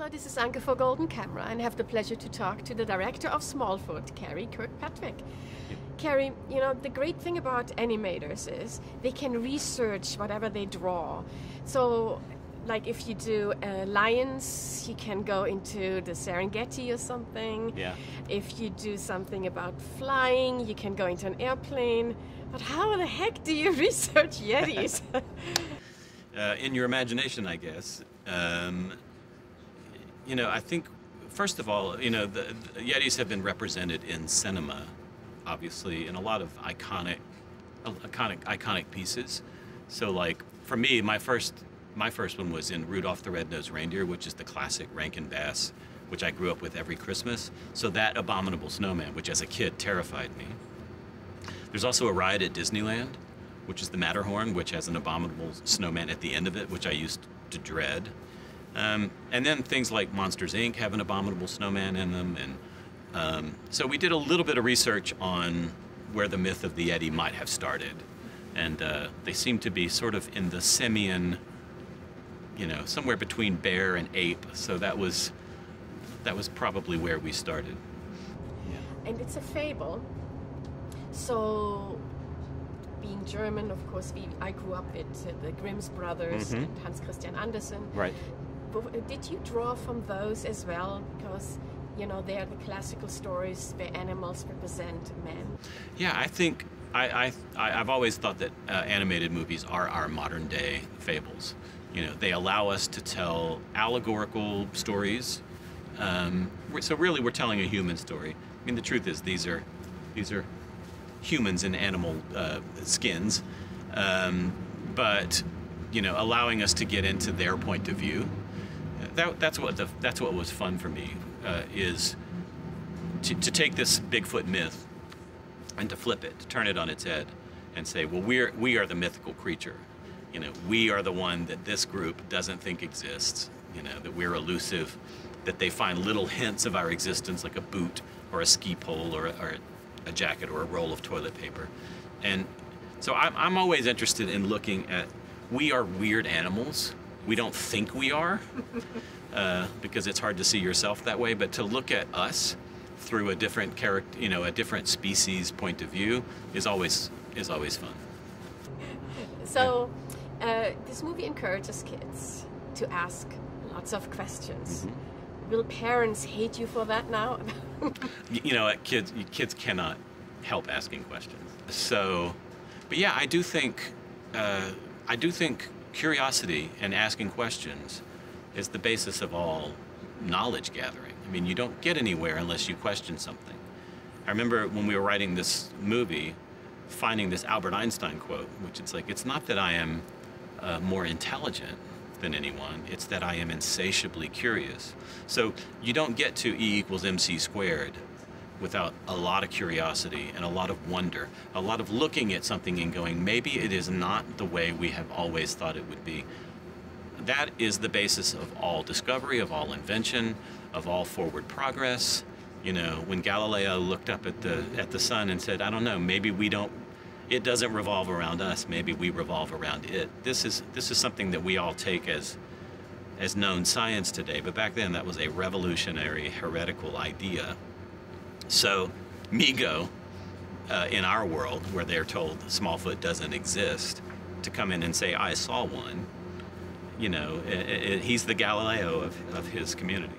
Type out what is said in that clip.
Hello, this is Anke for Golden Camera, and I have the pleasure to talk to the director of Smallfoot, Karey Kirkpatrick. Karey, you know, the great thing about animators is they can research whatever they draw. So, like if you do lions, you can go into the Serengeti or something. Yeah. If you do something about flying, you can go into an airplane. But how the heck do you research Yetis? In your imagination, I guess. You know, I think, first of all, you know, the Yetis have been represented in cinema, obviously, in a lot of iconic pieces. So, like, for me, my first one was in Rudolph the Red-Nosed Reindeer, which is the classic Rankin Bass, which I grew up with every Christmas. So that abominable snowman, which as a kid terrified me. There's also a ride at Disneyland, which is the Matterhorn, which has an abominable snowman at the end of it, which I used to dread. And then things like Monsters, Inc. have an abominable snowman in them. And so we did a little bit of research on where the myth of the Yeti might have started. And they seem to be sort of in the simian, you know, somewhere between bear and ape. So that was probably where we started. Yeah. And it's a fable. So, being German, of course, I grew up with the Grimm's brothers and Hans Christian Andersen. Right. Did you draw from those as well? Because, you know, they're the classical stories where animals represent men. Yeah, I think I've always thought that animated movies are our modern day fables. You know, they allow us to tell allegorical stories. So really, we're telling a human story. I mean, the truth is, these are humans in animal skins, but you know, allowing us to get into their point of view. That's what was fun for me, is to take this Bigfoot myth and to flip it, to turn it on its head, and say, well, we are the mythical creature. You know, we are the one that this group doesn't think exists. You know, that we're elusive, that they find little hints of our existence, like a boot or a ski pole or a jacket or a roll of toilet paper. And so I'm always interested in looking at, we are weird animals. We don't think we are, because it's hard to see yourself that way, but to look at us through a different character, you know, a different species point of view is always fun. So this movie encourages kids to ask lots of questions. Will parents hate you for that now? You know, kids cannot help asking questions. So, but yeah, I do think curiosity and asking questions is the basis of all knowledge gathering. I mean, you don't get anywhere unless you question something. I remember when we were writing this movie, finding this Albert Einstein quote, which it's like, it's not that I am more intelligent than anyone, it's that I am insatiably curious. So you don't get to E = mc² without a lot of curiosity and a lot of wonder, a lot of looking at something and going, maybe it is not the way we have always thought it would be. That is the basis of all discovery, of all invention, of all forward progress. You know, when Galileo looked up at the sun and said, I don't know, maybe it doesn't revolve around us, maybe we revolve around it. This is something that we all take as known science today, but back then that was a revolutionary, heretical idea. So Migo, in our world, where they're told Smallfoot doesn't exist, to come in and say, I saw one, you know, he's the Galileo of his community.